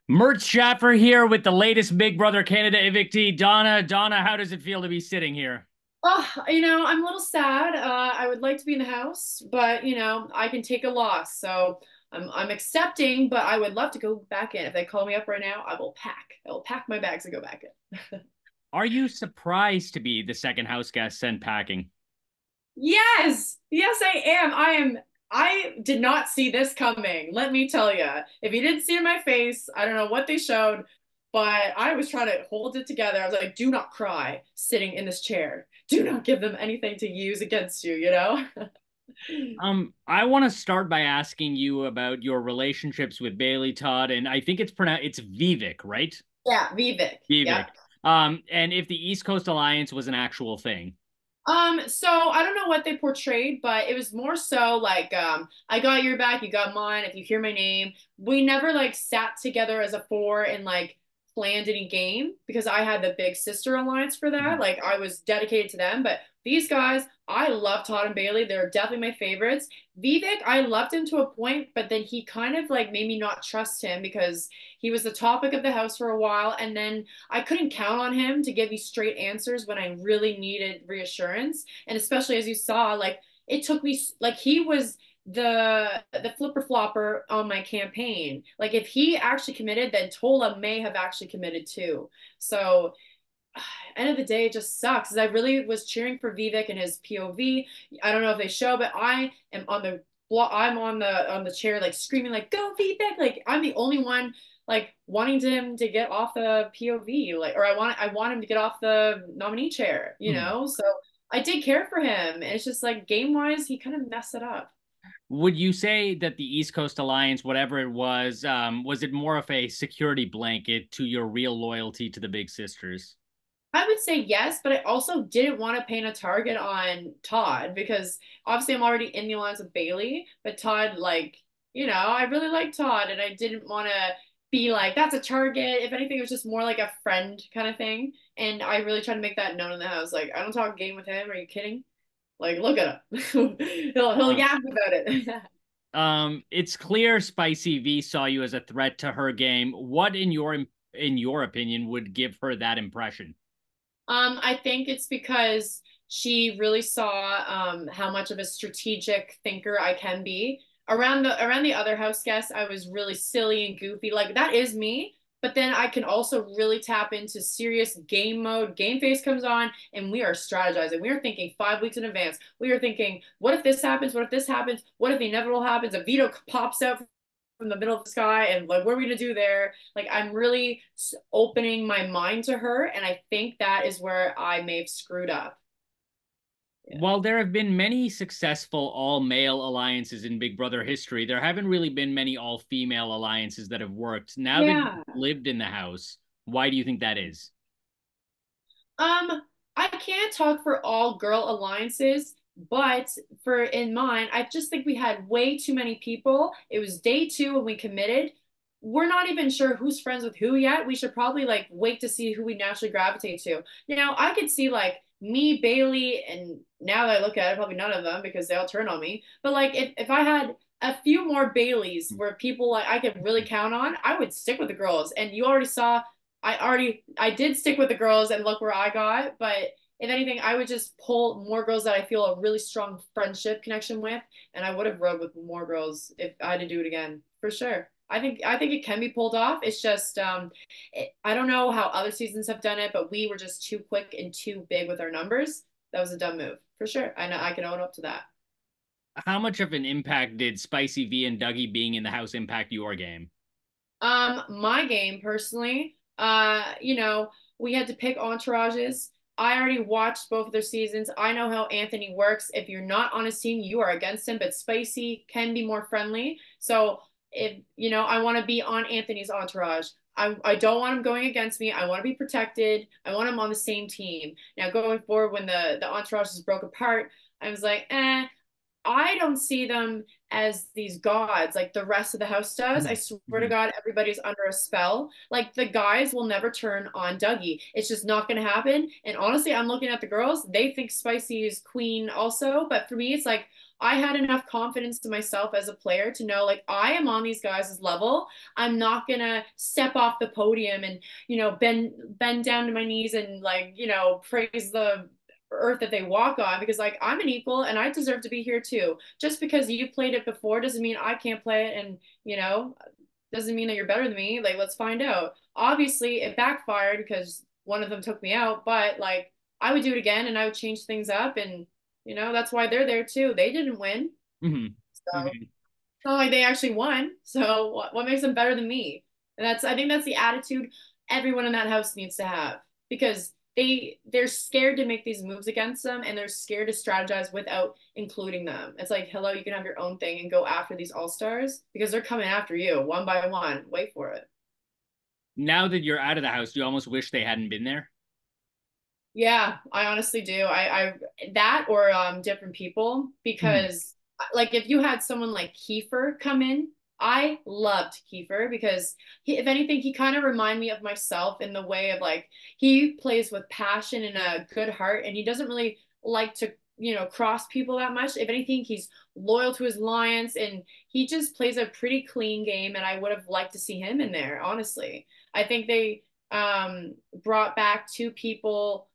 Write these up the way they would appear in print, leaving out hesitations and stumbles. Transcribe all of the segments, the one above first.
Mert Schaffer here with the latest Big Brother Canada evictee. Donna, how does it feel to be sitting here? Oh, I'm a little sad. I would like to be in the house, but I can take a loss. So I'm accepting, but I would love to go back in. If they call me up right now, I will pack. I will pack my bags and go back in. Are you surprised to be the second house guest sent packing? Yes, yes, I am. I did not see this coming. Let me tell you. If you didn't see it in my face, I don't know what they showed, but I was trying to hold it together. I was like, do not cry sitting in this chair. Do not give them anything to use against you, you know? I want to start by asking you about your relationships with Bailey Todd, and I think it's Vivek, right? Yeah, Vivek. Vivek. Yep. And if the East Coast Alliance was an actual thing. So I don't know what they portrayed, but it was more so like, I got your back, you got mine. If you hear my name, we never like sat together as a four and like planned any game because I had the big sister alliance for that. Like I was dedicated to them, but these guys, I love Todd and Bailey. They're definitely my favorites. Vivek, I loved him to a point, but then he kind of like made me not trust him because he was the topic of the house for a while, and then I couldn't count on him to give me straight answers when I really needed reassurance. And especially as you saw, like it took me like he was the flipper flopper on my campaign. Like if he actually committed, then Tola may have actually committed too. So end of the day, it just sucks. Because I really was cheering for Vivek and his POV. I don't know if they show, but I am on the I'm on the chair like screaming like go Vivek. Like I'm the only one like wanting him to get off the POV, like, or I want him to get off the nominee chair, So I did care for him. And it's just like game wise, he kind of messed it up. Would you say that the East Coast Alliance, whatever it was it more of a security blanket to your real loyalty to the Big Sisters? I would say yes, but I also didn't want to paint a target on Todd because obviously I'm already in the alliance with Bailey, but Todd, like, I really like Todd and I didn't want to be like, that's a target. If anything, it was just more like a friend kind of thing. And I really tried to make that known in the house. Like, I don't talk game with him. Are you kidding? Like, look at him. He'll Uh, yap about it. it's clear Spicy V saw you as a threat to her game. What, in your opinion, would give her that impression? I think it's because she really saw how much of a strategic thinker I can be. Around the other house guests, I was really silly and goofy. Like that is me. But then I can also really tap into serious game mode. Game face comes on, and we are strategizing. We are thinking 5 weeks in advance. We are thinking, what if this happens? What if this happens? What if the inevitable happens? A veto pops out from the middle of the sky, and like, what are we gonna do there? Like, I'm really opening my mind to her, and I think that is where I may have screwed up. Yeah. While there have been many successful all-male alliances in Big Brother history, there haven't really been many all-female alliances that have worked. Now that you've Yeah. lived in the house, why do you think that is? Um, I can't talk for all girl alliances, but for in mine, I just think we had way too many people. It was day two when we committed. We're not even sure who's friends with who yet. We should probably like wait to see who we naturally gravitate to. Now, I could see like me, Bailey, and now that I look at it, probably none of them because they all turn on me. But like if I had a few more Baileys where people like I could really count on, I would stick with the girls. And you already saw I did stick with the girls and look where I got, but if anything, I would just pull more girls that I feel a really strong friendship connection with, and I would have rode with more girls if I had to do it again, for sure. I think it can be pulled off. It's just I don't know how other seasons have done it, but we were just too quick and too big with our numbers. That was a dumb move, for sure. I know I can own up to that. How much of an impact did Spicy V and Dougie being in the house impact your game? My game personally, we had to pick entourages. I already watched both of their seasons. I know how Anthony works. If you're not on his team, you are against him, but Spicy can be more friendly. So if, I want to be on Anthony's entourage. I don't want him going against me. I want to be protected. I want him on the same team. Now going forward, when the entourages broke apart, I was like, I don't see them as these gods like the rest of the house does. I swear to Mhm. God, everybody's under a spell. Like the guys will never turn on Dougie. It's just not going to happen. And honestly, I'm looking at the girls. They think Spicy is queen also. But for me, it's like, I had enough confidence in myself as a player to know like I am on these guys' level. I'm not gonna step off the podium and, bend down to my knees and like, praise the earth that they walk on because like I'm an equal and I deserve to be here too. Just because you played it before doesn't mean I can't play it and, doesn't mean that you're better than me. Like let's find out. Obviously, it backfired because one of them took me out, but like I would do it again and I would change things up and that's why they're there too. They didn't win. Hmm. So Hmm. it's not like they actually won. So what makes them better than me? And I think that's the attitude everyone in that house needs to have because they're scared to make these moves against them and they're scared to strategize without including them. It's like, hello, you can have your own thing and go after these all-stars because they're coming after you one by one. Wait for it. Now that you're out of the house, do you almost wish they hadn't been there? Yeah, I honestly do. I that or different people Hmm. because like if you had someone like Kiefer come in, I loved Kiefer because if anything, he kind of remind me of myself in the way of like he plays with passion and a good heart, and he doesn't really like to cross people that much. If anything, he's loyal to his alliance, and he just plays a pretty clean game. And I would have liked to see him in there. Honestly, I think they brought back two people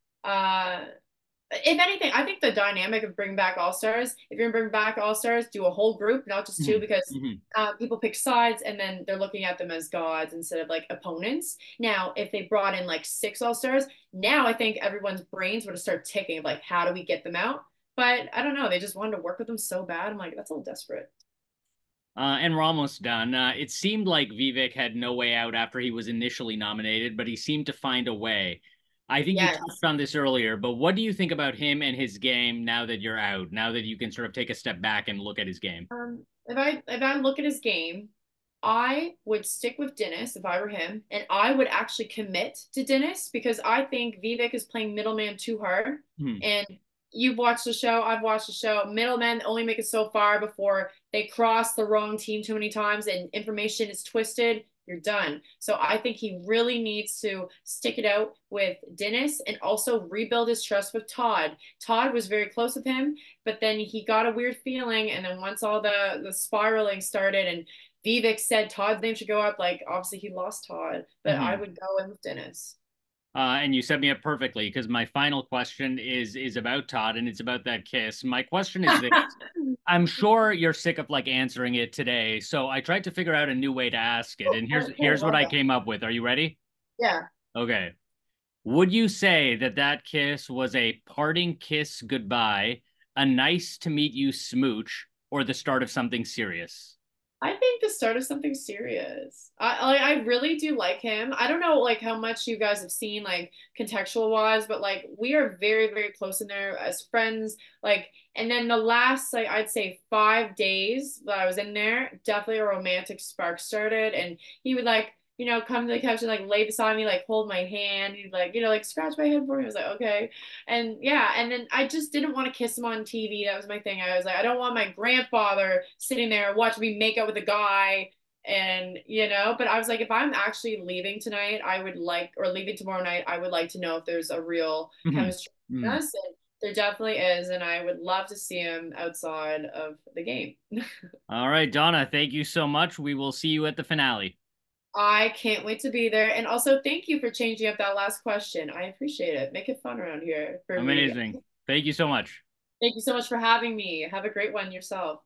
if anything, I think the dynamic of bringing back All Stars, if you're gonna bring back All Stars, do a whole group, not just two, Hmm. because Hmm. people pick sides and then they're looking at them as gods instead of like opponents. Now, if they brought in like six All Stars, now I think everyone's brains would have started ticking of like, how do we get them out? But I don't know, they just wanted to work with them so bad. I'm like, that's a little desperate. And we're almost done. It seemed like Vivek had no way out after he was initially nominated, but he seemed to find a way. I think you Yes. touched on this earlier, but what do you think about him and his game now that you're out? Now that you can sort of take a step back and look at his game? If I look at his game, I would stick with Dennis if I were him, and I would actually commit to Dennis because I think Vivek is playing middleman too hard. Hmm. And you've watched the show, I've watched the show. Middlemen only make it so far before they cross the wrong team too many times and information is twisted. You're done. So I think he really needs to stick it out with Dennis and also rebuild his trust with Todd. Todd was very close with him, but then he got a weird feeling, and then once all the spiraling started and Vivek said Todd's name should go up. Like, obviously, he lost Todd, but I Hmm. would go in with Dennis. And you set me up perfectly because my final question is about Todd and it's about that kiss. My question is this. I'm sure you're sick of like answering it today, so I tried to figure out a new way to ask it, and here's Okay, here's what love I that. came up with. Are you ready? Yeah. Okay. Would you say that that kiss was a parting kiss goodbye, a nice to meet you smooch, or the start of something serious? I think the start of something serious. I really do like him. I don't know like how much you guys have seen like contextual wise, but like we are very very close in there as friends. Like and then the last like I'd say 5 days that I was in there, definitely a romantic spark started, and he would like come to the couch and like lay beside me, like hold my hand. He'd like like scratch my head for me. I was like okay, and yeah, and then I just didn't want to kiss him on TV. That was my thing. I was like, I don't want my grandfather sitting there watching me make out with a guy. And, but I was like, if I'm actually leaving tonight, I would like, or leaving tomorrow night, I would like to know if there's a real Mhm. chemistry between Mhm. us. And there definitely is. And I would love to see him outside of the game. All right, Donna, thank you so much. We will see you at the finale. I can't wait to be there. And also, thank you for changing up that last question. I appreciate it. Make it fun around here for me. Amazing. Thank you so much. Thank you so much for having me. Have a great one yourself.